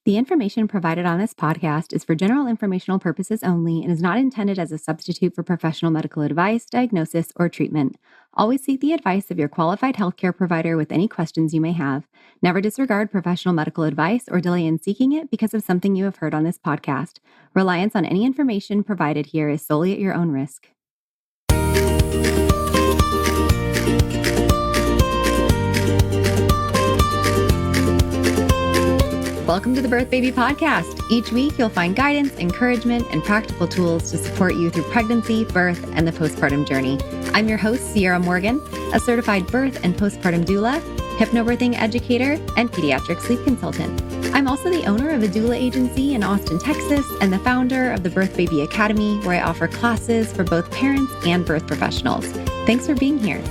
The information provided on this podcast is for general informational purposes only and is not intended as a substitute for professional medical advice, diagnosis, or treatment. Always seek the advice of your qualified healthcare provider with any questions you may have. Never disregard professional medical advice or delay in seeking it because of something you have heard on this podcast. Reliance on any information provided here is solely at your own risk. Welcome to the Birth Baby Podcast. Each week, you'll find guidance, encouragement, and practical tools to support you through pregnancy, birth, and the postpartum journey. I'm your host, Sierra Morgan, a certified birth and postpartum doula, hypnobirthing educator, and pediatric sleep consultant. I'm also the owner of a doula agency in Austin, Texas, and the founder of the Birth Baby Academy, where I offer classes for both parents and birth professionals. Thanks for being here.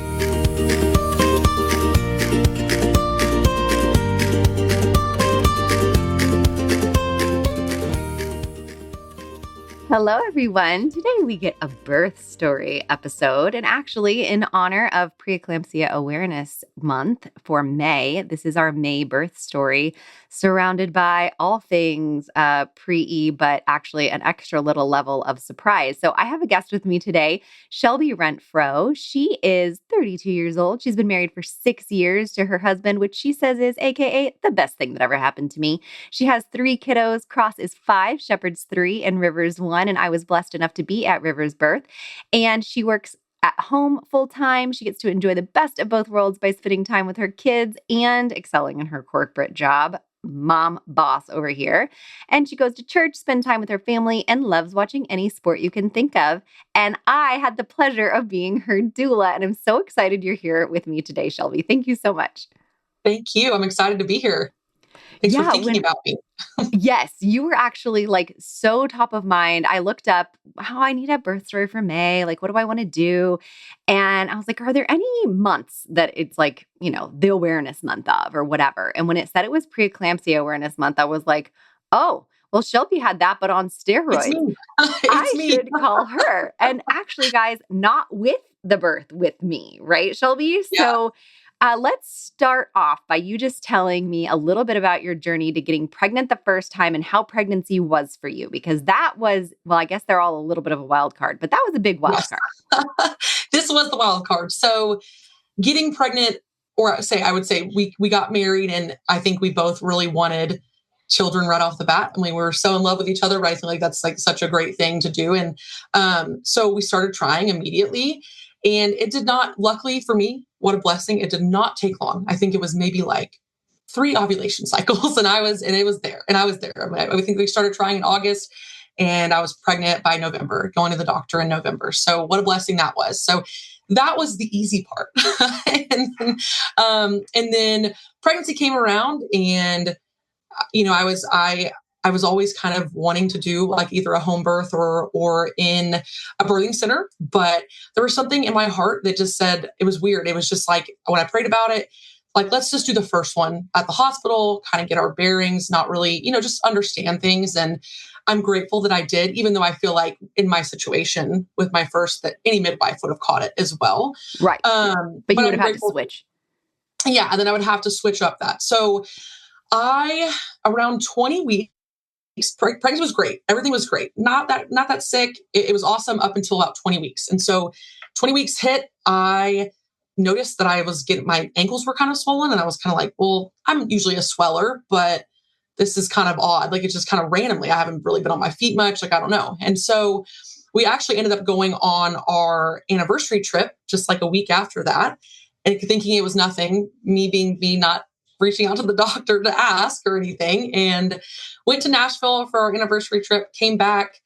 Hello, everyone. Today we get a birth story episode, and actually in honor of Preeclampsia Awareness Month for May, this is our May birth story, surrounded by all things pre-E, but actually an extra little level of surprise. So I have a guest with me today, Shelby Rentfro. She is 32 years old. She's been married for 6 years to her husband, which she says is AKA the best thing that ever happened to me. She has 3 kiddos. Cross is 5, Shepherd's 3, and Rivers 1. And I was blessed enough to be at Rivers' birth. And she works at home full time. She gets to enjoy the best of both worlds by spending time with her kids and excelling in her corporate job. Mom boss over here. And she goes to church, spend time with her family, and loves watching any sport you can think of. And I had the pleasure of being her doula. And I'm so excited you're here with me today, Shelby. Thank you so much. Thank you. I'm excited to be here. Thanks for thinking about me. Yes, you were actually so top of mind. I looked up how I need a birth story for May. What do I want to do? And I was like, are there any months that it's the awareness month of or whatever? And when it said it was Preeclampsia Awareness Month, I was like, oh, well, Shelby had that, but on steroids. It's me. I should call her. And actually, guys, not with the birth with me, right, Shelby? Yeah. So let's start off by you just telling me a little bit about your journey to getting pregnant the first time and how pregnancy was for you, because that was, well, I guess they're all a little bit of a wild card, but that was a big wild card. This was the wild card. So getting pregnant, I would say we got married, and I think we both really wanted children right off the bat. I mean, we were so in love with each other, but I feel like that's such a great thing to do. And so we started trying immediately, and it did not, luckily for me, what a blessing, it did not take long. I think it was maybe 3 ovulation cycles, and I was there. I think we started trying in August, and I was pregnant by November, going to the doctor in November. So what a blessing that was. So that was the easy part. and then pregnancy came around, and I was always kind of wanting to do either a home birth or in a birthing center, but there was something in my heart that just said, it was weird. It was just when I prayed about it, let's just do the first one at the hospital, kind of get our bearings, not really, just understand things. And I'm grateful that I did, even though I feel like in my situation with my first, that any midwife would have caught it as well. Right. But you would have had to switch. Yeah. And then I would have to switch up that. So around 20 weeks, pregnancy was great. Everything was great. Not that sick. It was awesome up until about 20 weeks. And so 20 weeks hit, I noticed that my ankles were kind of swollen, and I was kind of well, I'm usually a sweller, but this is kind of odd. It's just kind of randomly. I haven't really been on my feet much. I don't know. And so we actually ended up going on our anniversary trip just a week after that, and thinking it was nothing, me being me, not reaching out to the doctor to ask or anything, and went to Nashville for our anniversary trip, came back,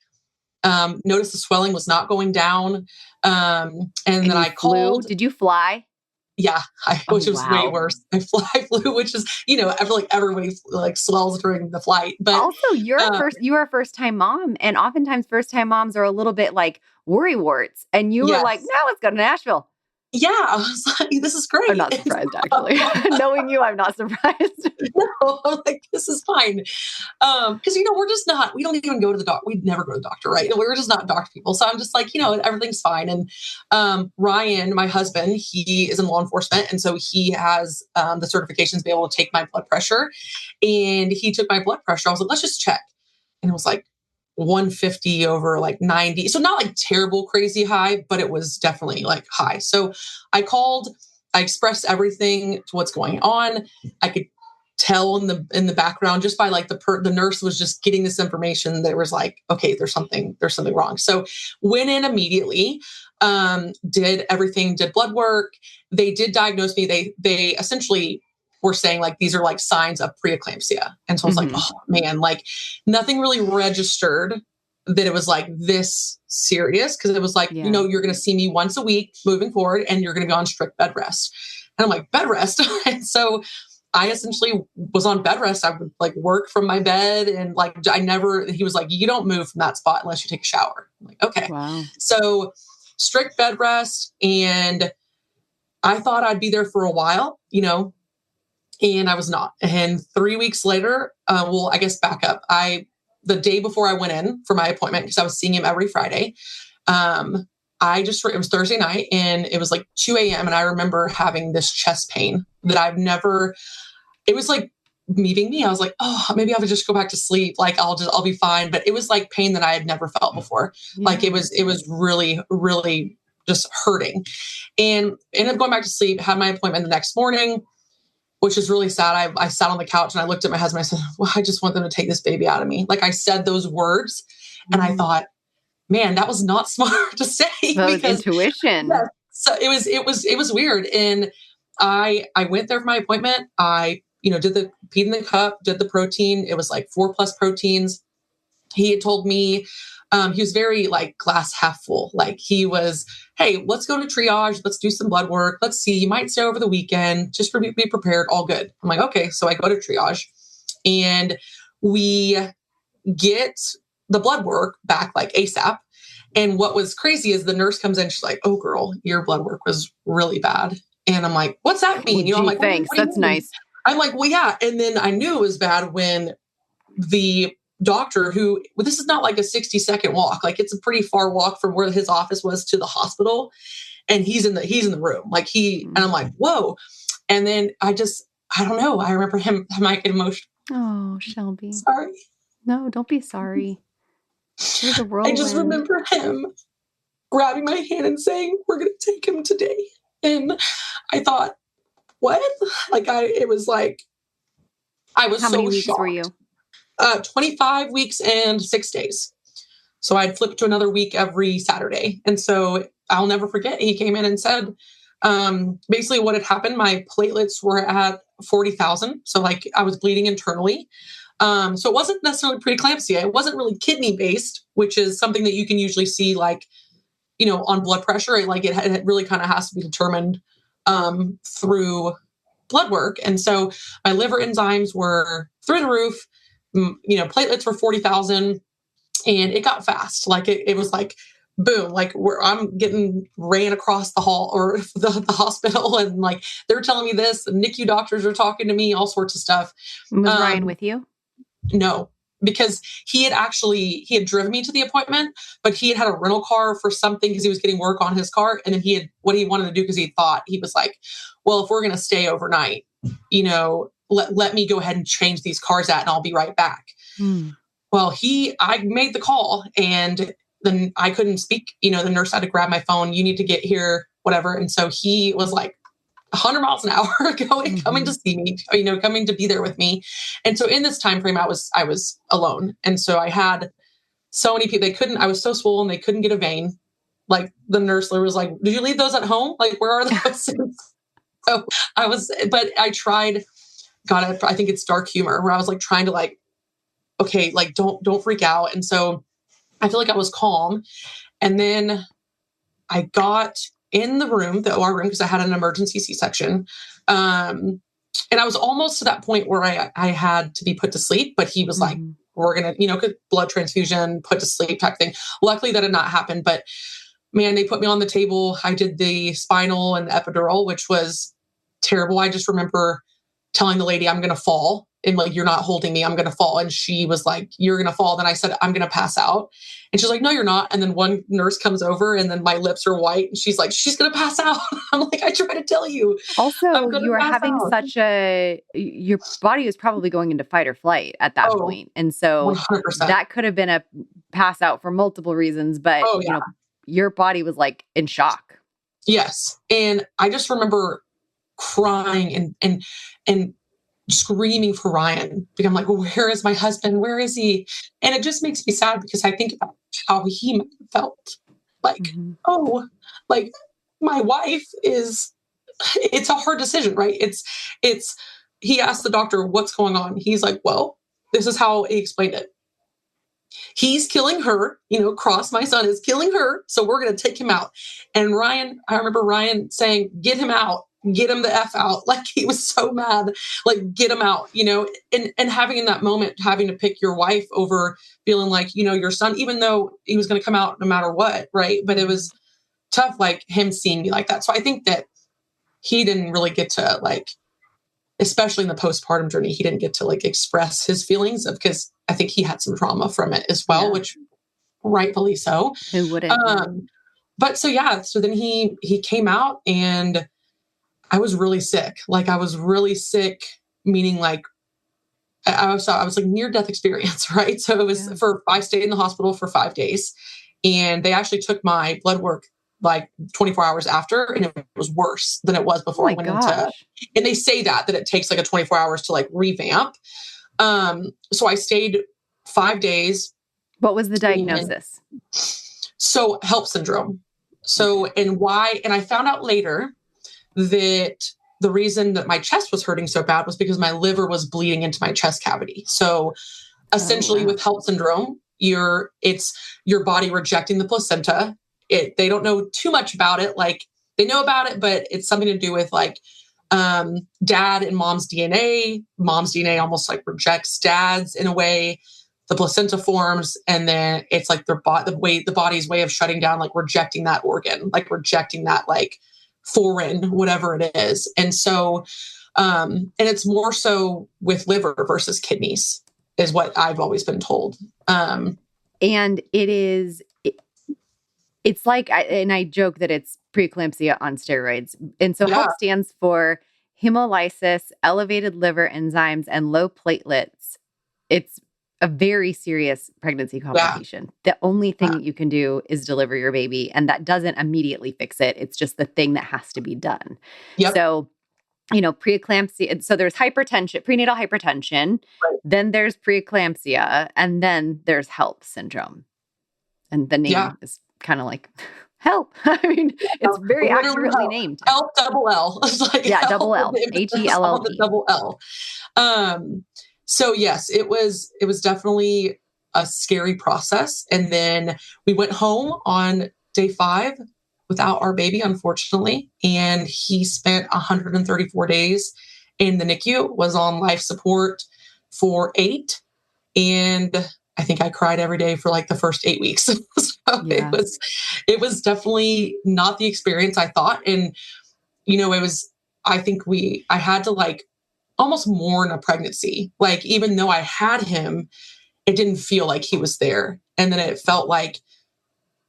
noticed the swelling was not going down. And then I called. Did you fly? Yeah, which was way worse. I flew, which is, I feel like everybody swells during the flight. But also, you are a first time mom, and oftentimes first time moms are a little bit worry warts. And you were no, let's go to Nashville. yeah, I was like, this is great. I'm not surprised, actually. Knowing you, I'm not surprised. No, I'm like, this is fine. Because, we're just not, we don't even go to the doctor. We'd never go to the doctor, right? We're just not doctor people. So I'm just like, everything's fine. And Ryan, my husband, he is in law enforcement. And so he has the certifications to be able to take my blood pressure. And he took my blood pressure. I was like, let's just check. And it was like 150 over like 90. So not like terrible, crazy high, but it was definitely like high. So I called, I expressed everything to what's going on. I could tell in the background just by like the nurse was just getting this information that it was like, okay, there's something wrong. So went in immediately, did everything, did blood work. They did diagnose me. They essentially were saying like, these are like signs of preeclampsia. And so I was like, oh man, like nothing really registered that it was like this serious. Cause it was like, you're going to see me once a week moving forward and you're going to be on strict bed rest. And I'm like, bed rest. And so I essentially was on bed rest. I would like work from my bed and like, he was like, you don't move from that spot unless you take a shower. I'm like, okay. Wow. So strict bed rest. And I thought I'd be there for a while, and I was not. And 3 weeks later, I guess back up. The day before I went in for my appointment, because I was seeing him every Friday, it was Thursday night and it was like 2 a.m. And I remember having this chest pain that it was like me being me. I was like, oh, maybe I would just go back to sleep. Like I'll be fine. But it was like pain that I had never felt before. Yeah. Like it was really, really just hurting, and ended up going back to sleep, had my appointment the next morning, which is really sad. I sat on the couch and I looked at my husband. I said, well, I just want them to take this baby out of me. Like I said those words and I thought, man, that was not smart to say. That was intuition. Yeah, so it was weird. And I went there for my appointment. I, did the peed in the cup, did the protein. It was like 4+ proteins. He had told me, he was very like glass half full. Like he was, hey, let's go to triage. Let's do some blood work. Let's see, you might stay over the weekend. Just be prepared. All good. I'm like, okay. So I go to triage and we get the blood work back like ASAP. And what was crazy is the nurse comes in. She's like, oh girl, your blood work was really bad. And I'm like, what's that mean? Well, I'm like, thanks. That's nice. I'm like, well, yeah. And then I knew it was bad when the doctor this is not like a 60-second walk. Like it's a pretty far walk from where his office was to the hospital. And he's in the room. Like and I'm like, whoa. And then I don't know. I remember him, I might get emotional. Oh, Shelby. Sorry. No, don't be sorry. There's a whirlwind. I just remember him grabbing my hand and saying, we're going to take him today. And I thought, what? Like it was like, I was so shocked. How many weeks were you? 25 weeks and 6 days. So I'd flip to another week every Saturday. And so I'll never forget. He came in and said, basically what had happened, my platelets were at 40,000. So like I was bleeding internally. So it wasn't necessarily preeclampsia. It wasn't really kidney based, which is something that you can usually see like, on blood pressure. Like it really kind of has to be determined through blood work. And so my liver enzymes were through the roof. Platelets were 40,000 and it got fast. Like it was like, boom, like I'm getting ran across the hall or the hospital. And like, they're telling me this, the NICU doctors are talking to me, all sorts of stuff. Was Ryan with you? No, because he had driven me to the appointment, but he had a rental car for something because he was getting work on his car. And then what he wanted to do, because he was like, well, if we're going to stay overnight, let me go ahead and change these cars out and I'll be right back. Well, I made the call and then I couldn't speak. The nurse had to grab my phone. You need to get here, whatever. And so he was like 100 miles an hour coming to see me, coming to be there with me. And so in this time frame, I was alone. And so I had so many people, I was so swollen, they couldn't get a vein. Like the nurse was like, did you leave those at home? Like, where are those? So but I tried, God, I think it's dark humor where I was like trying to like, okay, like don't freak out. And so I feel like I was calm. And then I got in the room, the OR room, because I had an emergency C-section. And I was almost to that point where I had to be put to sleep, but he was like, we're going to, blood transfusion, put to sleep type thing. Luckily that had not happened, but man, they put me on the table. I did the spinal and the epidural, which was terrible. I just remember telling the lady, I'm going to fall. And like, you're not holding me, I'm going to fall. And she was like, you're going to fall. Then I said, I'm going to pass out. And she's like, no, you're not. And then one nurse comes over and then my lips are white. And she's like, she's going to pass out. I'm like, I try to tell you. Also, you are having your body is probably going into fight or flight at that point. And so 100%. that could have been a pass out for multiple reasons, but your body was like in shock. Yes. And I just remember crying and screaming for Ryan because I'm like, where is my husband? Where is he? And it just makes me sad because I think about how he felt like, like my wife it's a hard decision, right? He asked the doctor, what's going on? He's like, well, this is how he explained it. He's killing her, Cross, my son, is killing her. So we're going to take him out. And Ryan, I remember Ryan saying, get him out. Get him the F out. Like he was so mad, like get him out, and having in that moment, having to pick your wife over feeling like, your son, even though he was going to come out no matter what. Right. But it was tough, like him seeing me like that. So I think that he didn't really get to like, especially in the postpartum journey, he didn't get to like express his feelings because I think he had some trauma from it as well, which rightfully so. Who wouldn't? But so then he came out and I was really sick. Like I was really sick, meaning like I was like near death experience, right? So it was I stayed in the hospital for 5 days and they actually took my blood work like 24 hours after and it was worse than it was before I went into, and they say that it takes like a 24 hours to like revamp. So I stayed 5 days. What was the diagnosis? So HELLP syndrome. So, and I found out later that the reason that my chest was hurting so bad was because my liver was bleeding into my chest cavity. So essentially with HELLP syndrome, your body rejecting the placenta. They don't know too much about it. Like they know about it, but it's something to do with like dad and mom's DNA. Mom's DNA almost like rejects dad's in a way. The placenta forms, and then it's like the body's way of shutting down, like rejecting that organ, like rejecting that like foreign, whatever it is. And so, and it's more so with liver versus kidneys is what I've always been told. And it's like, and I joke that it's preeclampsia on steroids. And so HELP stands for hemolysis, elevated liver enzymes, and low platelets. It's a very serious pregnancy complication. The only thing that you can do is deliver your baby, and that doesn't immediately fix it. It's just the thing that has to be done. So, preeclampsia. So there's hypertension, prenatal hypertension, then there's preeclampsia, and then there's HELLP syndrome. And the name is kind of like HELP. I mean, it's very accurately named. HELP double L. It's like double L. HELLP. Double L. So yes, it was definitely a scary process. And then we went home on day 5 without our baby, unfortunately. And he spent 134 days in the NICU, was on life support for 8. And I think I cried every day for like the first 8 weeks. It was definitely not the experience I thought. And, I had to like almost mourn a pregnancy. Like, even though I had him, it didn't feel like he was there. And then it felt like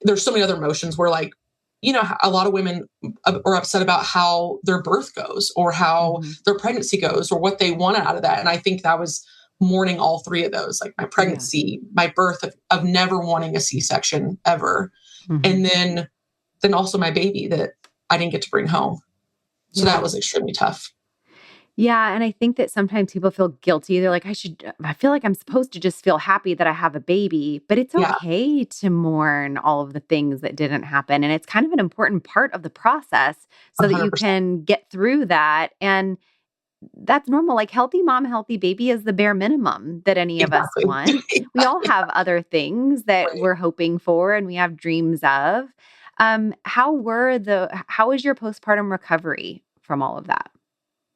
there's so many other emotions where like, a lot of women are upset about how their birth goes or how their pregnancy goes or what they want out of that. And I think that was mourning all 3 of those, like my pregnancy, my birth of never wanting a C-section ever. And then also my baby that I didn't get to bring home. So that was extremely tough. Yeah. And I think that sometimes people feel guilty. They're like, I feel like I'm supposed to just feel happy that I have a baby, but it's okay to mourn all of the things that didn't happen. And it's kind of an important part of the process so 100%. That you can get through that. And that's normal. Like healthy mom, healthy baby is the bare minimum that any of us want. We all have other things that we're hoping for and we have dreams of. How was your postpartum recovery from all of that?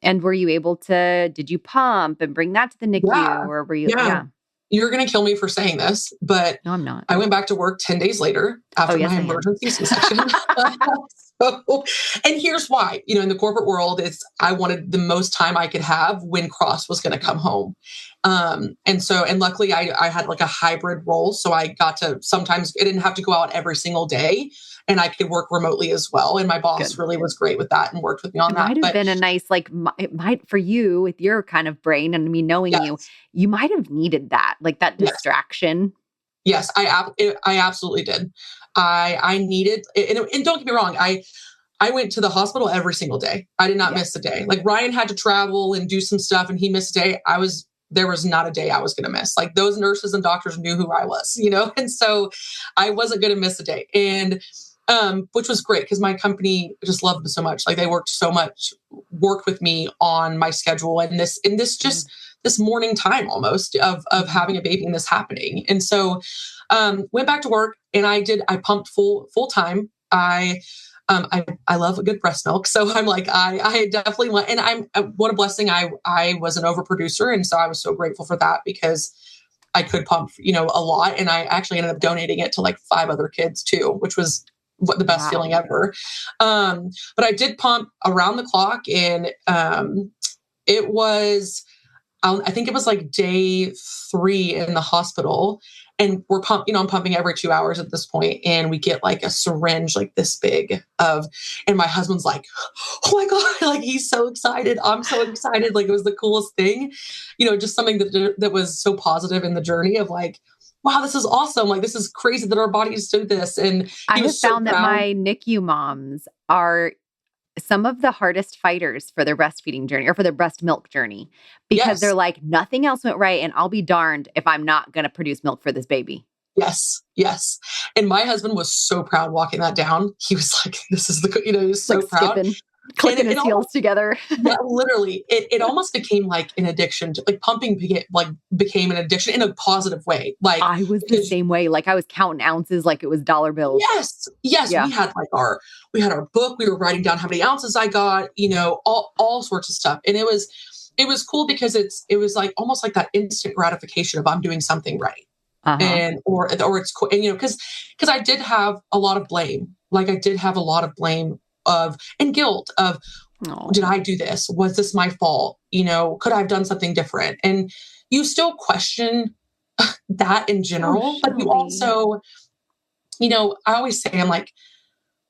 And were you able did you pump and bring that to the NICU or were you? You're going to kill me for saying this, but no, I'm not. I went back to work 10 days later after yes, my I am. emergency C-section. So, and here's why, in the corporate world, I wanted the most time I could have when Cross was going to come home. And luckily I had like a hybrid role. So I got to, sometimes I didn't have to go out every single day, and I could work remotely as well. And my boss really was great with that and worked with me on It that. might have But been a nice, like, it might, for you with your kind of brain and me knowing yes, you might have needed that, like that yes, distraction. yes, I absolutely did. I needed, and don't get me wrong, I went to the hospital every single day. I did not miss a day. Like Ryan had to travel and do some stuff and he missed a day. There was not a day I was going to miss. Like those nurses and doctors knew who I was, and so I wasn't going to miss a day. And, which was great because my company just loved me so much. Like they worked with me on my schedule and this morning time almost of having a baby and this happening. And so, went back to work and I pumped full time. I love a good breast milk. So I'm like, I definitely want, and what a blessing. I was an overproducer. And so I was so grateful for that because I could pump, a lot. And I actually ended up donating it to like 5 other kids too, which was the best feeling ever. But I did pump around the clock and, it was, I think it was like day 3 in the hospital and we're I'm pumping every 2 hours at this point. And we get like a syringe, like this big and my husband's like, oh my God, like he's so excited. I'm so excited. Like it was the coolest thing, just something that was so positive in the journey of like, wow, this is awesome. Like, this is crazy that our bodies do this. And I he have was so found that proud. my NICU moms are some of the hardest fighters for their breastfeeding journey or for their breast milk journey because they're Yes. like, nothing else went right. And I'll be darned if I'm not going to produce milk for this baby. Yes. Yes. And my husband was so proud walking that down. He was like, this is he was so Like proud. skipping, clicking his heels together. Yeah, literally, it almost became like an addiction. Like pumping became an addiction in a positive way. Like I was the same way. Like I was counting ounces like it was dollar bills. yes, yes, Yeah. we had our book. We were writing down how many ounces I got. All sorts of stuff, and it was cool because it was like almost like that instant gratification of I'm doing something right. And or it's cool, and because I did have a lot of blame. Like I did have a lot of blame and guilt of, did I do this? Was this my fault? Could I have done something different? And you still question that in general, but you also, I always say, I'm like,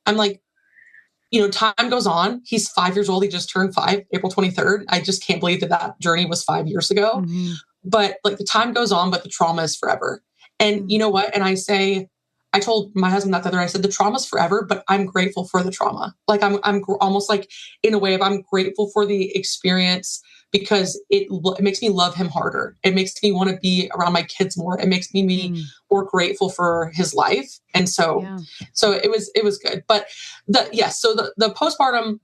time goes on. He's 5 years old. He just turned 5, April 23rd. I just can't believe that journey was 5 years ago. Mm-hmm. But like the time goes on, but the trauma is forever. And you know what? And I told my husband that the other day, I said, the trauma's forever, but I'm grateful for the trauma. Like I'm almost like in a way of I'm grateful for the experience because it makes me love him harder. It makes me want to be around my kids more. It makes me more grateful for his life. And so it was good. But so the postpartum,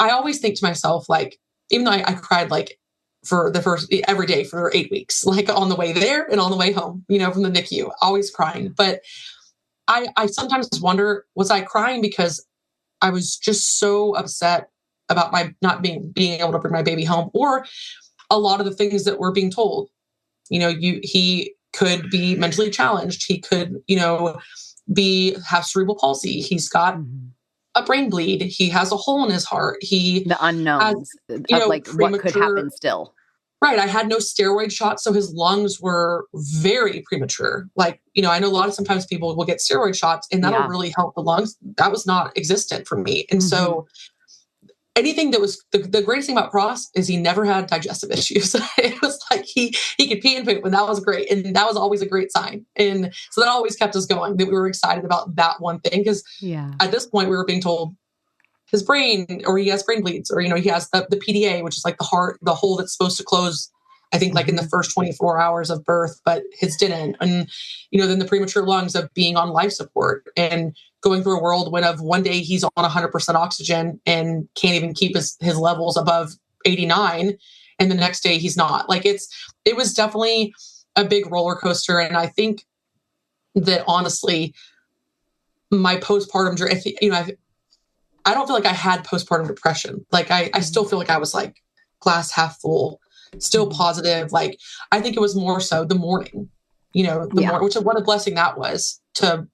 I always think to myself, like, even though I cried like for the first every day for 8 weeks, like on the way there and on the way home, from the NICU, always crying. But I sometimes wonder, was I crying because I was just so upset about my not being able to bring my baby home, or a lot of the things that we're being told, he could be mentally challenged. He could, have cerebral palsy. He's got a brain bleed. He has a hole in his heart. The unknowns of like what could happen still. Right. I had no steroid shots. So his lungs were very premature. Like, I know sometimes people will get steroid shots and that'll really help the lungs. That was not existent for me. And so anything that was the greatest thing about Cross is he never had digestive issues. It was like he could pee and poop, and that was great. And that was always a great sign. And so that always kept us going, that we were excited about that one thing. Because at this point we were being told his brain, or he has brain bleeds, or, he has the PDA, which is like the hole that's supposed to close, I think, like in the first 24 hours of birth, but his didn't. And, then the premature lungs of being on life support and going through a whirlwind of one day he's on 100% oxygen and can't even keep his levels above 89. And the next day he's not. Like it was definitely a big roller coaster. And I think that honestly, my postpartum journey, I don't feel like I had postpartum depression. Like I still feel like I was like glass half full, still positive. Like I think it was more so the morning, morning, which what a blessing that was to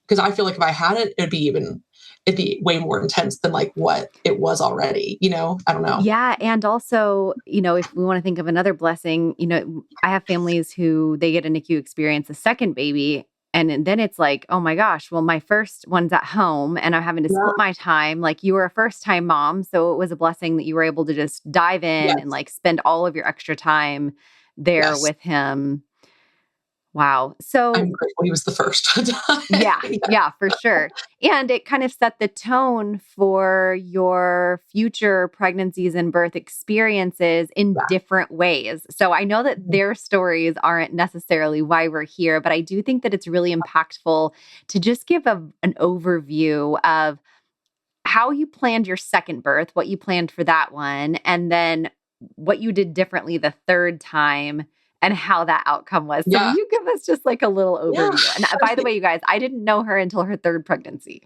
Because I feel like if I had it, it'd be way more intense than like what it was already, I don't know. Yeah. And also, if we want to think of another blessing, I have families who they get a NICU experience, a second baby. And then it's like, oh my gosh, well, my first one's at home and I'm having to split my time. Like you were a first time mom. So it was a blessing that you were able to just dive in and like spend all of your extra time there with him. Wow. So I'm grateful he was the first to die. Yeah, for sure. And it kind of set the tone for your future pregnancies and birth experiences in different ways. So I know that their stories aren't necessarily why we're here, but I do think that it's really impactful to just give an overview of how you planned your second birth, what you planned for that one, and then what you did differently the third time and how that outcome was. So will you give us just like a little overview? And by the way, you guys, I didn't know her until her third pregnancy.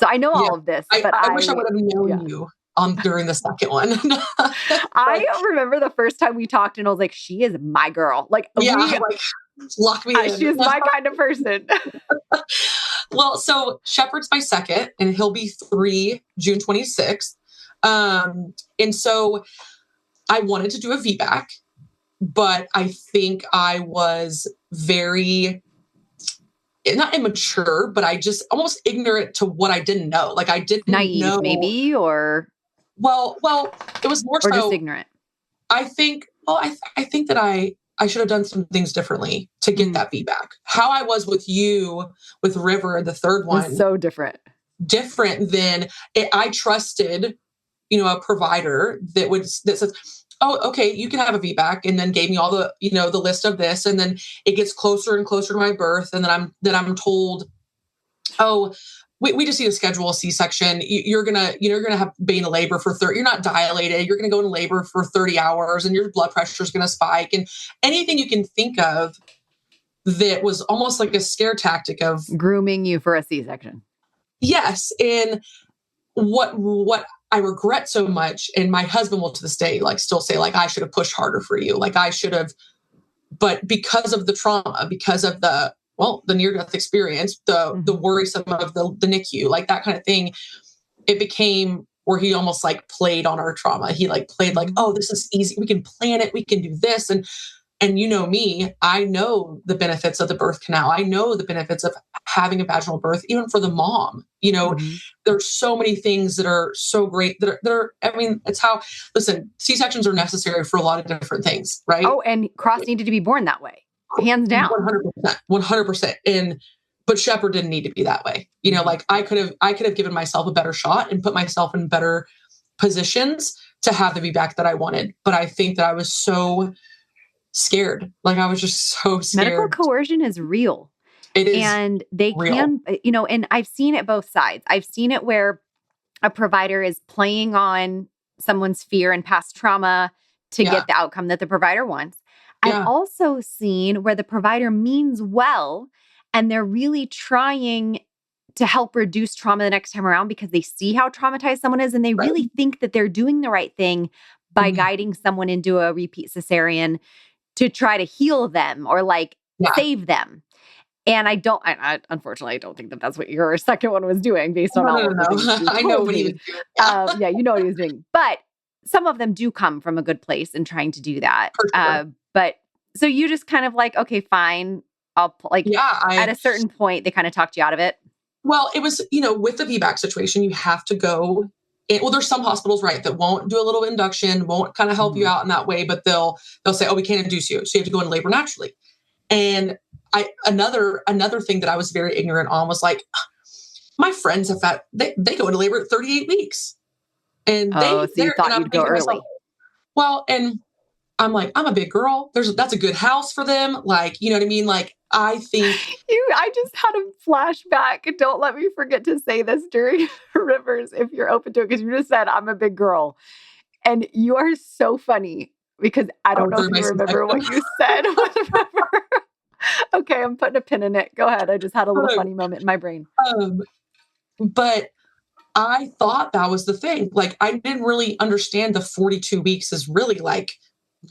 So I know all of this, but I wish I would have known you during the second one. I remember the first time we talked and I was like, she is my girl. Like, lock me in. She is my kind of person. Well, so Shepard's my second and he'll be 3 June 26th. And so I wanted to do a VBAC. But I think I was very, not immature, but I just almost ignorant to what I didn't know. Like I didn't know. Maybe, or? Well, it was more or just ignorant. I think, I think that I should have done some things differently to get that feedback. How I was with you, with River, the third one. Was so different. Different than I trusted, a provider that says, oh, okay, you can have a VBAC, and then gave me all the, the list of this. And then it gets closer and closer to my birth. And then I'm told, oh, we just need to schedule a C-section. You're going to be in labor for 30, you're not dilated. You're going to go into labor for 30 hours and your blood pressure is going to spike, and anything you can think of that was almost like a scare tactic of grooming you for a C-section. Yes. And what I regret so much, and my husband will to this day still say I should have pushed harder for you, I should have, but because of the trauma, because of the near-death experience, the worrisome of the NICU, that kind of thing, it became where he almost played on our trauma. He played oh, this is easy, we can plan it, we can do this, and me, I know the benefits of the birth canal. I know the benefits of having a vaginal birth, even for the mom. There's so many things that are so great that are, it's how, listen, C-sections are necessary for a lot of different things, right? Oh, and Cross needed to be born that way, hands down. 100%. But Shepard didn't need to be that way. I could have given myself a better shot and put myself in better positions to have the VBAC that I wanted. But I think that I was so scared. I was just so scared. Medical coercion is real. It is. And they real. can, and I've seen it both sides. I've seen it where a provider is playing on someone's fear and past trauma to get the outcome that the provider wants. Yeah. I've also seen where the provider means well, and they're really trying to help reduce trauma the next time around because they see how traumatized someone is, and they really think that they're doing the right thing by guiding someone into a repeat cesarean to try to heal them or save them. And I unfortunately, I don't think that that's what your second one was doing based on all of the things you I know what he was doing. you know what he was doing. But some of them do come from a good place in trying to do that. Sure. But so you just kind of okay, fine. I'll at a certain point, they kind of talked you out of it. Well, it was, with the VBAC situation, you have to go. There's some hospitals, right, that won't do a little induction, won't kind of help you out in that way, but they'll say, oh, we can't induce you, so you have to go into labor naturally. And another thing that I was very ignorant on was my friends have had, they go into labor at 38 weeks, and so you thought you'd go early. Well, and I'm I'm a big girl. That's a good house for them. You know what I mean? I think I just had a flashback. Don't let me forget to say this during Rivers, if you're open to it, because you just said I'm a big girl, and you are so funny because I don't know if you remember what you said. Okay, I'm putting a pin in it. Go ahead. I just had a little funny moment in my brain. But I thought that was the thing. I didn't really understand the 42 weeks is really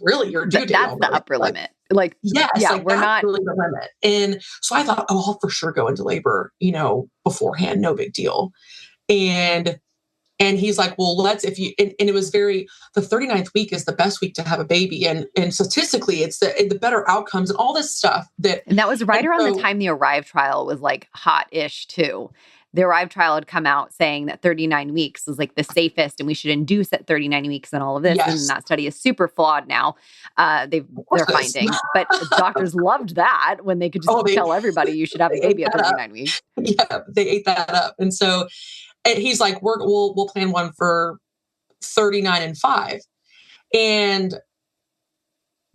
really your due date. That's the upper limit. Like, yes, yeah, like we're that's not. really the limit. And so I thought, oh, I'll for sure go into labor, beforehand, no big deal. And he's like, well, if you, and it was the 39th week is the best week to have a baby. And statistically, it's the better outcomes and all this stuff And that was right around the so, time the Arrive trial was like hot-ish too. The Arrive trial had come out saying that 39 weeks was like the safest and we should induce at 39 weeks and all of this. yes, And that study is super flawed now. Their it is. findings, but doctors loved that when they could just tell everybody you should have a baby at 39 weeks. Yeah, they ate that up. And so he's like, we'll plan one for 39 and 5. And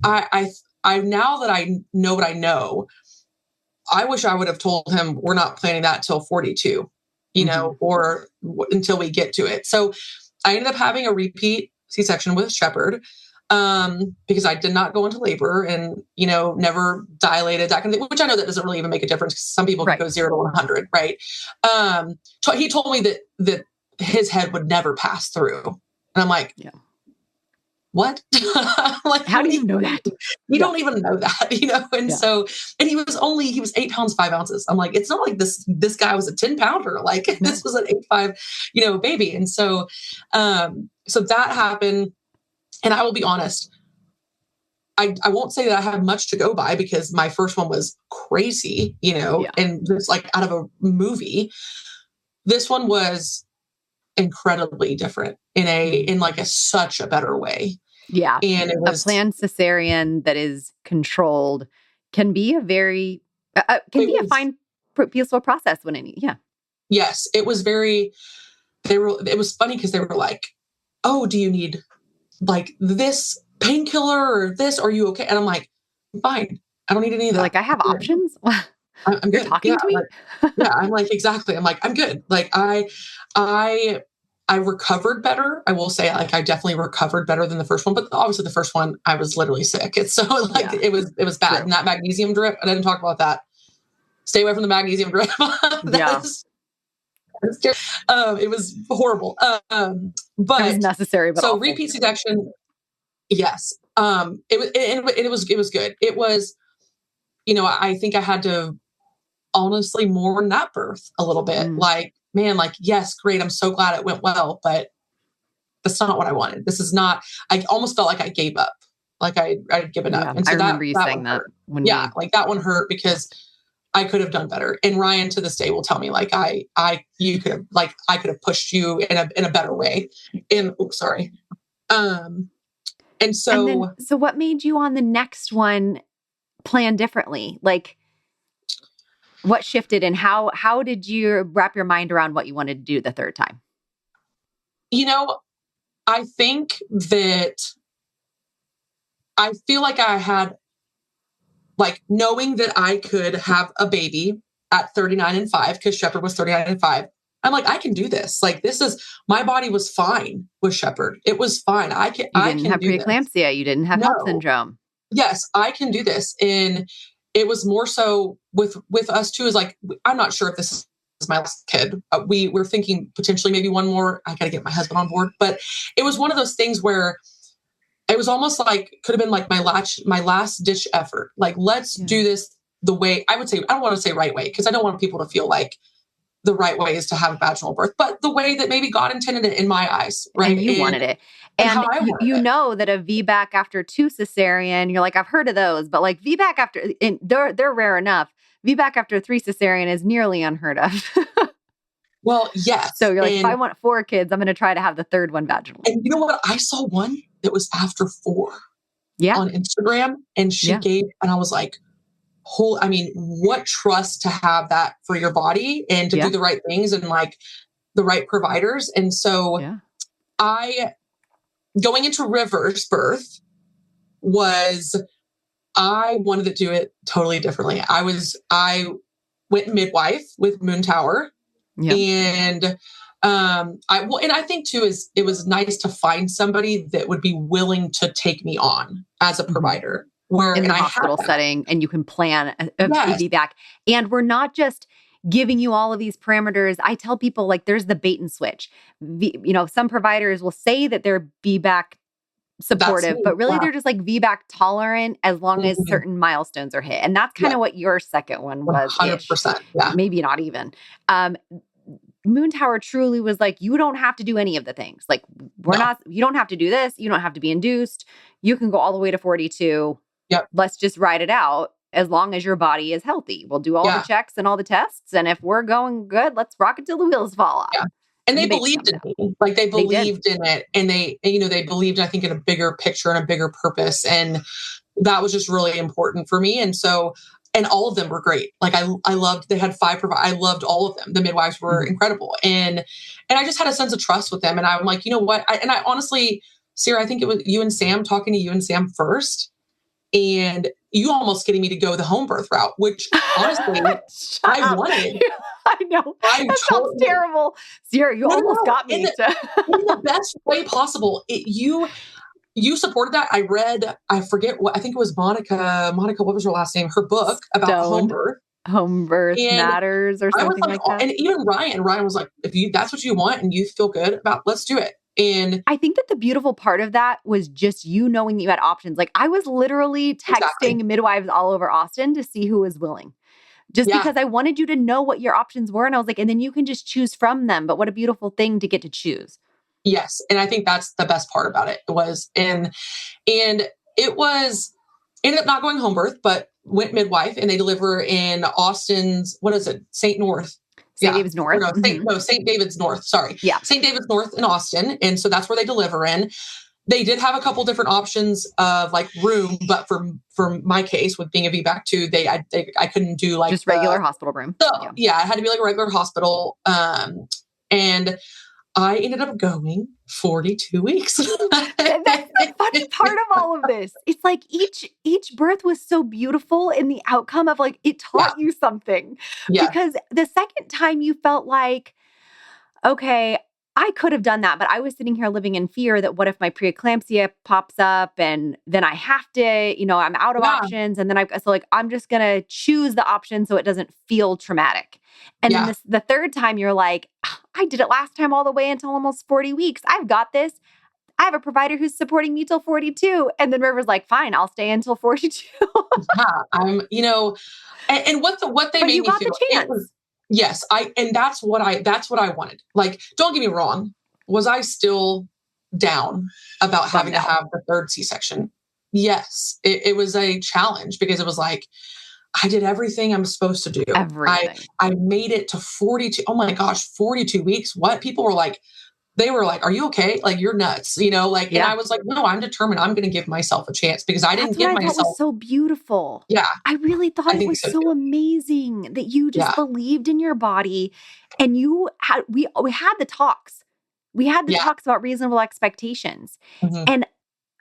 I now that I know what I know, I wish I would have told him we're not planning that till 42, or until we get to it. So I ended up having a repeat C-section with Shepherd, because I did not go into labor and, never dilated, that kind of thing, which I know that doesn't really even make a difference because some people can go 0 to 100. Right. He told me that his head would never pass through. And I'm like, yeah. What? Like, how do you know that? You don't even know that, And so, and he was 8 pounds, 5 ounces. I'm like, it's not like this guy was a 10 pounder. Like this was an 8'5", baby. And so, so that happened. And I will be honest, I won't say that I have much to go by because my first one was crazy, and just like out of a movie. This one was incredibly different in such a better way. Yeah. And it was a planned cesarean that is controlled can be a very, a fine, peaceful process when Yes. It was it was funny because they were like, oh, do you need like this painkiller or this? Are you okay? And I'm like, I'm fine. I don't need any of that. Like, I have options. I'm You're good. talking to me? Yeah. I'm like, exactly. I'm like, I'm good. Like I recovered better. I will say, like, I definitely recovered better than the first one, but obviously the first one, I was literally sick. It's so it was bad. True. And that magnesium drip, I didn't talk about that. Stay away from the magnesium drip. It was horrible. But it was necessary, but so awful. repeat C-section. Yes. It was good. It was, I think I had to honestly mourn that birth a little bit. Like, man, like, yes, great. I'm so glad it went well, but that's not what I wanted. This is not, I almost felt like I gave up. Like I'd given up. And so I remember you saying that. Like that one hurt because I could have done better. And Ryan to this day will tell me like, I could have pushed you in a better way. And sorry. And so what made you on the next one plan differently? Like, what shifted and how did you wrap your mind around what you wanted to do the third time? I think that I feel like I had, like, knowing that I could have a baby at 39 and 5, because Shepherd was 39 and 5. I'm like, I can do this. Like, my body was fine with Shepherd. It was fine. I can have preeclampsia. You didn't have HELLP syndrome. Yes, I can do this. And it was more so with us too, is like, I'm not sure if this is my last kid. We're thinking potentially maybe one more. I got to get my husband on board. But it was one of those things where it was almost like, could have been like my last ditch effort. Like, let's do this the way I would say, I don't want to say right way, because I don't want people to feel like the right way is to have a vaginal birth, but the way that maybe God intended it in my eyes. Right. And you wanted it. And you know that a VBAC after 2 cesarean, you're like, I've heard of those, but like VBAC after, and they're rare enough. VBAC after 3 cesarean is nearly unheard of. Well, yes. So you're like, if I want 4 kids, I'm going to try to have the third one vaginal. And you know what? I saw one that was after 4 on Instagram, and she gave, and I was like, what trust to have that for your body and to do the right things and like the right providers. And so going into reverse birth I wanted to do it totally differently. I went midwife with Moon Tower. And I think too it was nice to find somebody that would be willing to take me on as a provider. Where in the hospital setting, and you can plan a VBAC. And we're not just giving you all of these parameters. I tell people, like, there's the bait and switch. Some providers will say that they're VBAC supportive, but really Yeah. they're just like VBAC tolerant as long as Mhm. certain milestones are hit. And that's kind of what your second one was ish. 100%. Yeah. Maybe not even. Moon Tower truly was like, you don't have to do any of the things. Like, No. you don't have to do this. You don't have to be induced. You can go all the way to 42. Yep. Let's just ride it out as long as your body is healthy. We'll do all the checks and all the tests. And if we're going good, let's rock it till the wheels fall off. Yeah. And they believed in me. Like they believed in it. And they believed, I think, in a bigger picture and a bigger purpose. And that was just really important for me. And so, and all of them were great. Like I loved, they had 5 I loved all of them. The midwives were incredible. And I just had a sense of trust with them. And I'm like, you know what? I honestly, Sarah, I think it was you and Sam, talking to you and Sam first. And you almost getting me to go the home birth route, which honestly, I wanted. I know. That sounds terrible. Sarah, you almost got me. In the best way possible. You supported that. I read, I forget what, I think it was Monica, what was her last name? Her book about home birth. Home birth matters or something like that. And even Ryan was like, if that's what you want and you feel good about, let's do it. And I think that the beautiful part of that was just you knowing that you had options. Like I was literally texting midwives all over Austin to see who was willing. Just because I wanted you to know what your options were. And I was like, and then you can just choose from them. But what a beautiful thing to get to choose. Yes. And I think that's the best part about it. It was, and it was, ended up not going home birth, but went midwife, and they deliver in Austin's, what is it? St. David's North. St. David's North. Sorry. Yeah. St. David's North in Austin. And so that's where they deliver in. They did have a couple different options of like room, but for my case with being a VBAC too, I couldn't do like just regular hospital room. So, it had to be like a regular hospital. And I ended up going 42 weeks. That's the funny part of all of this. It's like each birth was so beautiful in the outcome of like, it taught you something. Yeah. Because the second time you felt like, okay, I could have done that, but I was sitting here living in fear that what if my preeclampsia pops up and then I have to, I'm out of options. And then I'm just going to choose the option so it doesn't feel traumatic. And then the third time you're like, I did it last time all the way until almost 40 weeks. I've got this. I have a provider who's supporting me till 42. And then River's like, fine, I'll stay until 42. And what they made me feel. The chance. Yes, that's what I wanted. Like, don't get me wrong. Was I still down about having to have the third C-section? Yes, it was a challenge because it was like, I did everything I'm supposed to do. Everything. I made it to 42. Oh my gosh, 42 weeks. What? People were like, are you okay? Like, you're nuts, and I was like, no, I'm determined. I'm going to give myself a chance because I didn't give myself. That was so beautiful. Yeah. I really thought it was so amazing that you just believed in your body, and we had the talks. We had the talks about reasonable expectations. Mm-hmm. And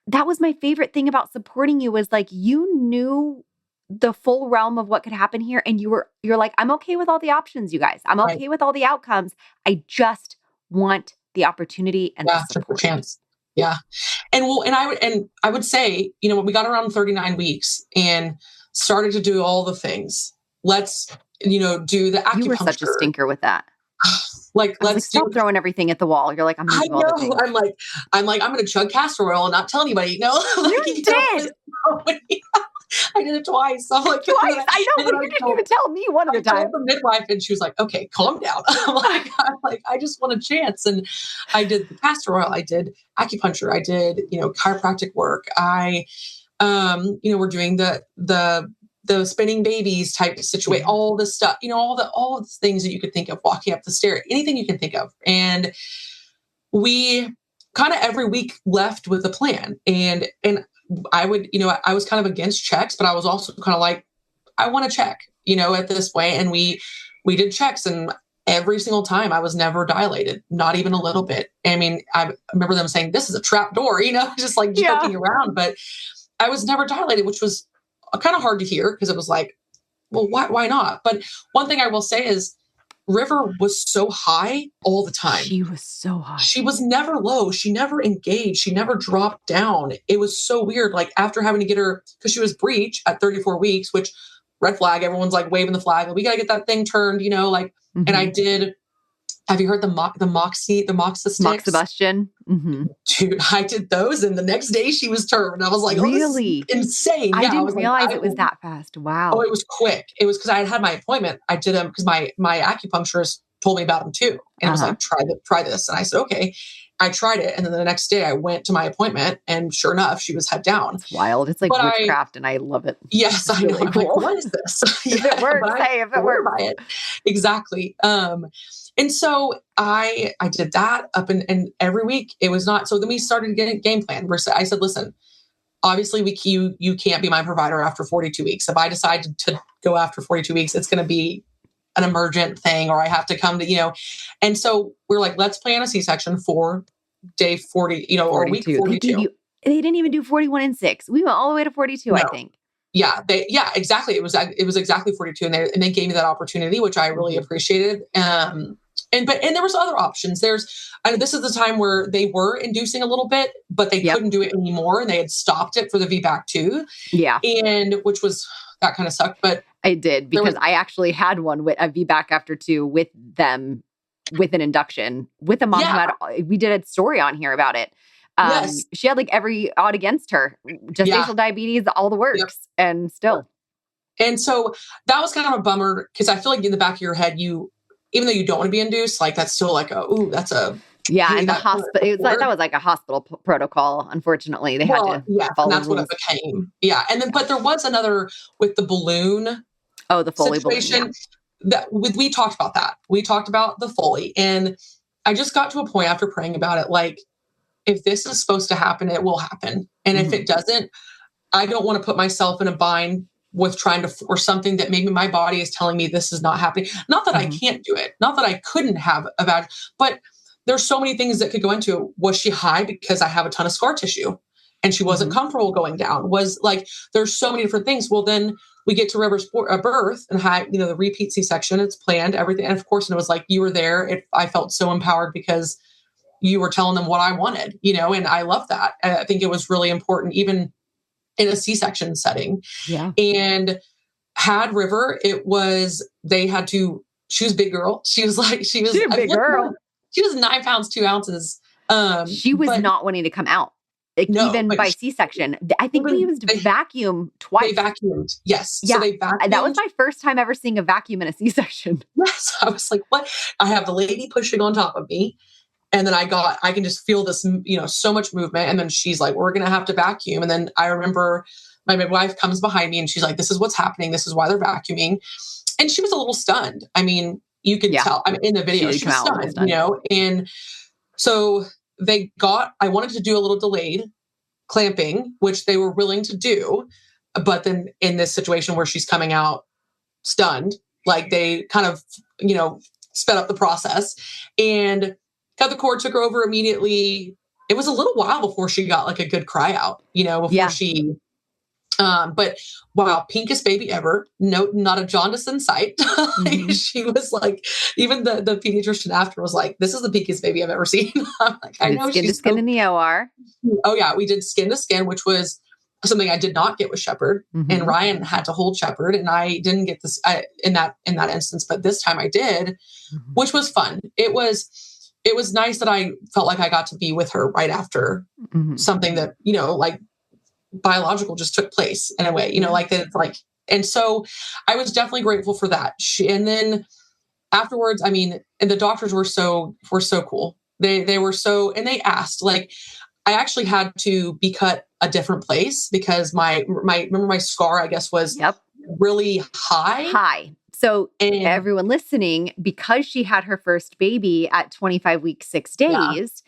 that was my favorite thing about supporting you was like, you knew the full realm of what could happen here. And you're like, I'm okay with all the options, you guys. I'm okay with all the outcomes. I just want the opportunity and the support. Chance. Yeah. And I would say, when we got around 39 weeks and started to do all the things, let's, do the acupuncture. You were such a stinker with that. Let's stop throwing everything at the wall. You're like, I'm going to do all the things. I'm going to chug castor oil and not tell anybody. You did. I did it twice. I'm like, twice. I know, but you didn't even tell me one of the times. The midwife, and she was like, "Okay, calm down." I'm like, I just want a chance. And I did the castor oil. I did acupuncture. I did, chiropractic work. We're doing the spinning babies type of situation. All this stuff. All of the things that you could think of, walking up the stair, anything you can think of, and we kind of every week left with a plan. And I would, I was kind of against checks, but I was also kind of like, I want to check, at this way. And we did checks, and every single time I was never dilated, not even a little bit. I mean, I remember them saying, this is a trap door, just like joking around, but I was never dilated, which was kind of hard to hear because it was like, well, why not? But one thing I will say is River was so high all the time. She was so high. She was never low. She never engaged. She never dropped down. It was so weird. Like after having to get her, because she was breech at 34 weeks, which red flag, everyone's like waving the flag. We got to get that thing turned, and I did Have you heard the Moxa sticks? Moxibustion. Mm-hmm. Dude, I did those, and the next day she was termed. I was like, "Oh, this is Really? insane!" I Yeah, I didn't was like, realize it was that fast. "Oh, Wow. it was quick." It was because I had my appointment. I did them because my acupuncturist told me about them too, and was like, "Try this." And I said, "Okay." I tried it, and then the next day I went to my appointment, and sure enough, she was head down. It's wild. It's like But witchcraft, and I love it. yes, It's I know. really I'm like, cool. "What is this?" If it works, but hey, if it swear works. by it. Exactly. And so I did that up and every week it was not. So then we started getting game plan. I said, "Listen, obviously you can't be my provider after 42 weeks. If I decide to go after 42 weeks, it's going to be an emergent thing, or I have to come to." And so we're like, let's plan a C-section for day 40, or week 42. They didn't even do 41 and 6. We went all the way to 42, No. I think. Yeah, exactly. It was exactly 42, and they gave me that opportunity, which I really appreciated. And there was other options. I know this is the time where they were inducing a little bit, but they couldn't do it anymore, and they had stopped it for the VBAC too. Yeah, and which was that kind of sucked. But I did, because I actually had one with a VBAC after 2 with them, with an induction with a mom who had. We did a story on here about it. Yes. She had like every odd against her, gestational diabetes, all the works, and still. And so that was kind of a bummer, because I feel like in the back of your head, even though you don't want to be induced, like that's still like that's a. And the hospital, it was like, that was like a hospital protocol. Unfortunately, they had to follow and that's the rules. what it became. Yeah. And then, but there was another with the balloon. Oh, the Foley situation. Balloon. We talked about that. We talked about the Foley, and I just got to a point after praying about it, like, if this is supposed to happen, it will happen. And if it doesn't, I don't want to put myself in a bind with trying to force something that maybe my body is telling me this is not happening. Not that I can't do it, not that I couldn't have a vag, but there's so many things that could go into it. Was she high because I have a ton of scar tissue and she wasn't comfortable going down? Was like, there's so many different things. Well, then we get to River's birth and the repeat C-section, it's planned, everything. And of course, and it was like, you were there. I felt so empowered because you were telling them what I wanted, and I love that. I think it was really important, even in a C-section setting. Yeah. And had River, she was a big girl. She was a big girl. She was 9 pounds, 2 ounces. She was not wanting to come out. Even by C-section. I think we used vacuum twice. They vacuumed. Yes. Yeah. So they vacuumed. That was my first time ever seeing a vacuum in a C-section. Yes. I was like, what? I have the lady pushing on top of me. And then I can just feel this, so much movement. And then she's like, we're going to have to vacuum. And then I remember my midwife comes behind me and she's like, this is what's happening. This is why they're vacuuming. And she was a little stunned. I mean, you can tell. I mean, in the video, she was stunned, And so I wanted to do a little delayed clamping, which they were willing to do. But then in this situation where she's coming out stunned, like they kind of, sped up the process and cut the cord, took her over immediately. It was a little while before she got like a good cry out, before she, but wow, pinkest baby ever. No, not a jaundice in sight. She was like, even the pediatrician after was like, this is the pinkest baby I've ever seen. I'm like, I know. Skin to skin in the OR. Oh yeah. We did skin to skin, which was something I did not get with Shepherd, and Ryan had to hold Shepherd, and I didn't get this in that instance, but this time I did, which was fun. It was nice that I felt like I got to be with her right after something that, like biological just took place in a way, like that. It's like, and so I was definitely grateful for that. And then afterwards, I mean, and the doctors were so cool. They were so, and they asked, like, I actually had to be cut a different place because my scar, I guess, was really high. So everyone listening, because she had her first baby at 25 weeks, 6 days,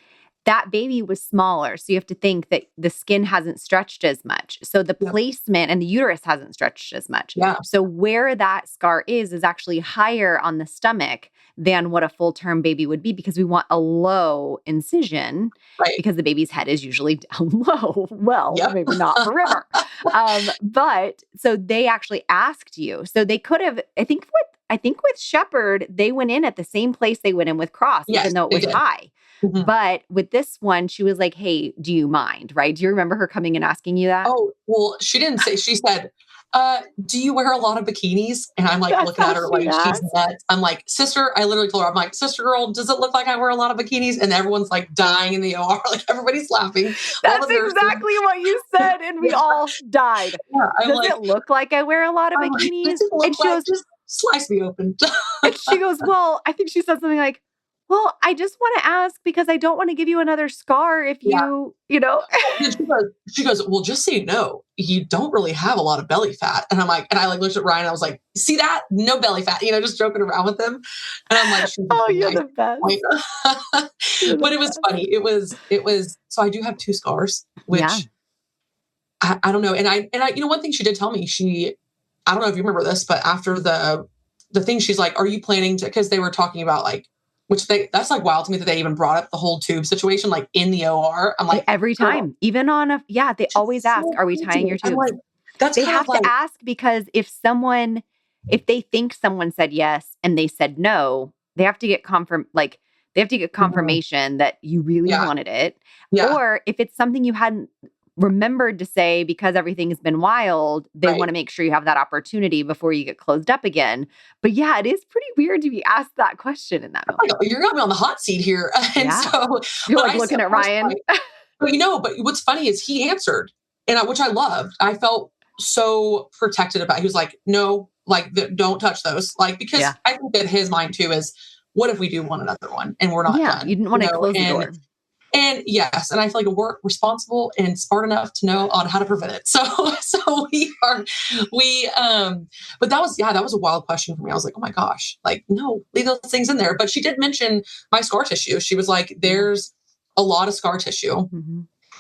that baby was smaller. So you have to think that the skin hasn't stretched as much. So the placement and the uterus hasn't stretched as much. Yeah. So where that scar is actually higher on the stomach than what a full-term baby would be, because we want a low incision, because the baby's head is usually down low. Well, maybe not for River. But so they actually asked you. So they could have, I think with Shepherd, they went in at the same place they went in with Cross, even though it was high. But with this one, she was like, hey, do you mind? Right? Do you remember her coming and asking you that? Oh, well, she didn't say, she said, Do you wear a lot of bikinis? And I'm like That's looking how at her she like she's asked. nuts. I'm like, sister, I literally told her, I'm like, sister girl, does it look like I wear a lot of bikinis? And everyone's like dying in the OR. Like everybody's laughing. All That's the nurses. exactly what you said. And we all died. Yeah, I'm Does like, it look like I wear a lot of bikinis? does it look And she like, goes, just slice me open. well, I think she said something like, well, I just want to ask because I don't want to give you another scar if Yeah. you know. And she goes, well, just so you know, you don't really have a lot of belly fat. And I'm like, and I like looked at Ryan, and I was like, see that? No belly fat, just joking around with him. And I'm like, Oh, you're the best. But it was funny. It was, so I do have 2 scars, which I don't know. And I, one thing she did tell me, I don't know if you remember this, but after the thing, she's like, are you planning to, cause they were talking about like, that's like wild to me that they even brought up the whole tube situation, like in the OR. I'm like, every time, even on they always ask, are we tying your tubes? Like, they have to ask because if they think someone said yes and they said no, they have to get confirmation that you really wanted it. Yeah. Or if it's something you hadn't remembered to say because everything has been wild, they want to make sure you have that opportunity before you get closed up again. But yeah, it is pretty weird to be asked that question in that moment. Like, you're got me on the hot seat here. And so you're like looking at Ryan. But what's funny is he answered, and which I loved. I felt so protected about it. He was like, no, like don't touch those. Like, because I think that his mind too is, what if we do want another one and we're not done? You didn't want to close the door. And yes, and I feel like we're responsible and smart enough to know on how to prevent it. So but that was a wild question for me. I was like, oh my gosh, like, no, leave those things in there. But she did mention my scar tissue. She was like, there's a lot of scar tissue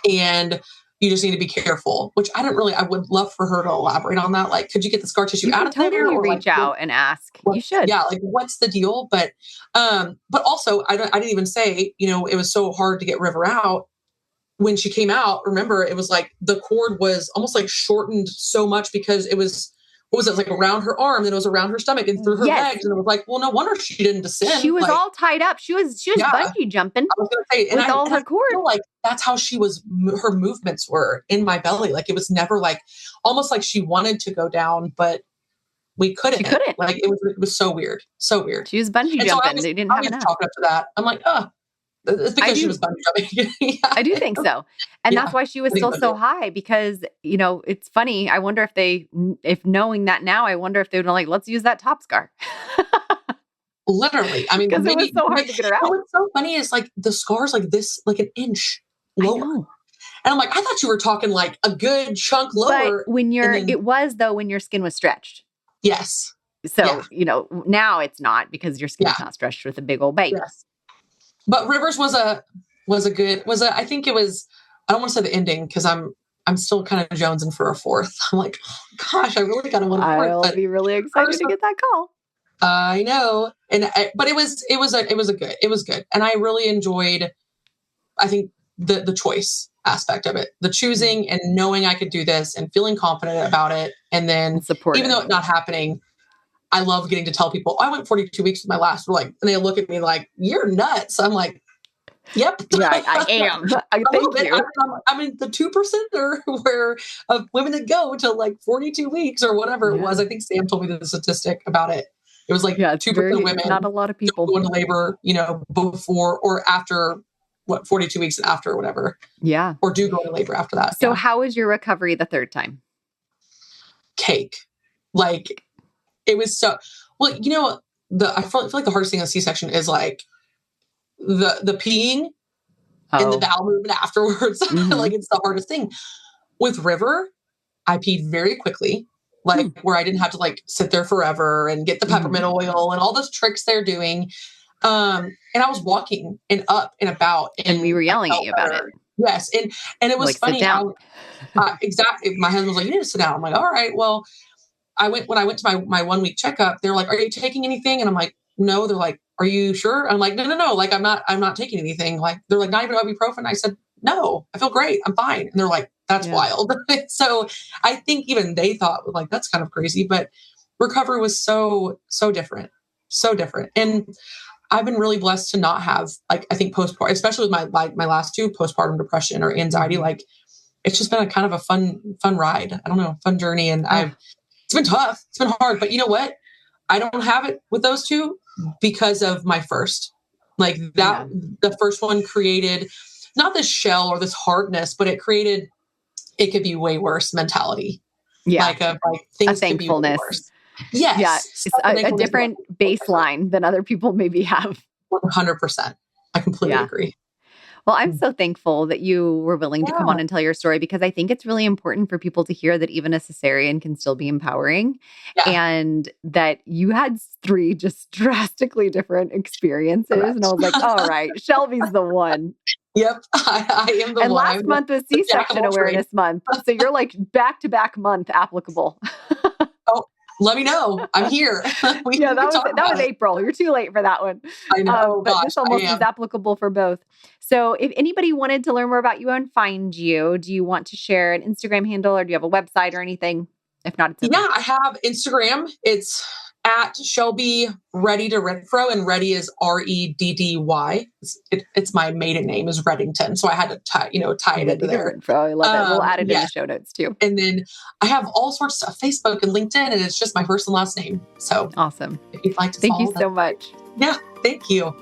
and you just need to be careful, which I would love for her to elaborate on that. Like, could you get the scar tissue out of there? Or reach out and ask. You should. Yeah. Like, what's the deal? But also I didn't even say, it was so hard to get River out. When she came out, remember, it was like the cord was almost like shortened so much because it was, like around her arm, then it was around her stomach and through her legs. And it was like, well, no wonder she didn't descend. She was all tied up. She was bungee jumping. I was going to say, with all her cord. I feel like that's how her movements were in my belly. Like, it was never like, almost like she wanted to go down, but we couldn't. She couldn't. Like, it was so weird. So weird. She was bungee jumping. They didn't have enough. Talking up to that. I'm like, it's because she was bungee jumping. I do think so. And that's why she was still so high because, it's funny. I wonder if knowing that now, I wonder if they would like, let's use that top scar. Literally. I mean, because it was so hard to get her out. What's so funny is like the scars like this, like an inch lower. And I'm like, I thought you were talking like a good chunk lower. But when when your skin was stretched. Yes. So, now it's not because your skin's not stretched with a big old bite. Yes. But Rivers I think it was, I don't want to say the ending because I'm still kind of jonesing for a 4th. I'm like, oh, gosh, I really got to want a 4th. I'll be really excited to get that call. I know. But it was good. And I really enjoyed, I think the choice aspect of it, the choosing and knowing I could do this and feeling confident about it. And then even though it's not happening, I love getting to tell people, I went 42 weeks with my last. And they look at me like, you're nuts. I'm like, yep. Yeah, I am. Thank you. I'm in the 2% where of women that go to like 42 weeks or whatever it was. I think Sam told me the statistic about it. It was like 2% of women. Not a lot of people go into labor, before or after 42 weeks and after or whatever. Yeah. Or do go into labor after that. So how was your recovery the 3rd time? Cake. Like, it was so, well, I feel like the hardest thing on C-section is like the peeing and the bowel movement afterwards. Like, it's the hardest thing. With River, I peed very quickly, like where I didn't have to like sit there forever and get the peppermint oil and all those tricks they're doing. And I was walking and up and about. And we were yelling at you about it. Yes. And it was funny. Sit down. Exactly. My husband was like, you need to sit down. I'm like, all right, well, when I went to my 1 week checkup, they're like, are you taking anything? And I'm like, no. They're like, are you sure? I'm like, no. Like, I'm not taking anything. Like, they're like, not even ibuprofen. I said, no, I feel great. I'm fine. And they're like, that's wild. So I think even they thought like, that's kind of crazy, but recovery was so different, so different. And I've been really blessed to not have, like, I think postpartum, especially with my last 2, postpartum depression or anxiety, like, it's just been a kind of a fun ride. I don't know, fun journey. And It's been tough. It's been hard, but you know what? I don't have it with those two because of my first. Like that, the first one created not this shell or this hardness, but it could be way worse mentality. Yeah. Like things a thankfulness. Could be way worse. Yes. Yeah. It's a different baseline than other people maybe have. 100%. I completely agree. Well, I'm so thankful that you were willing to come on and tell your story, because I think it's really important for people to hear that even a cesarean can still be empowering, and that you had 3 just drastically different experiences. Correct. And I was like, all right, Shelby's the one. Yep, I am the one. And last month was C-section awareness month. So you're like back-to-back month applicable. Oh, let me know. I'm here. That was April. You're too late for that one. I know. But this almost is applicable for both. So if anybody wanted to learn more about you and find you, do you want to share an Instagram handle, or do you have a website or anything? If not, it's okay. Yeah, I have Instagram. It's at Shelby Rentfro, and Reddy is Reddy. It's my maiden name is Reddington, so I had to tie it into there. Rentfro, I love it. We'll add it in the show notes too. And then I have all sorts of stuff, Facebook and LinkedIn, and it's just my first and last name. So awesome! If you'd like to, thank you so much. Yeah, thank you.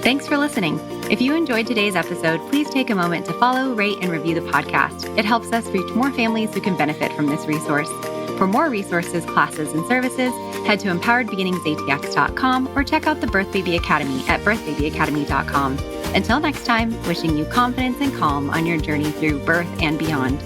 Thanks for listening. If you enjoyed today's episode, please take a moment to follow, rate, and review the podcast. It helps us reach more families who can benefit from this resource. For more resources, classes, and services, head to empoweredbeginningsatx.com or check out the Birth Baby Academy at birthbabyacademy.com. Until next time, wishing you confidence and calm on your journey through birth and beyond.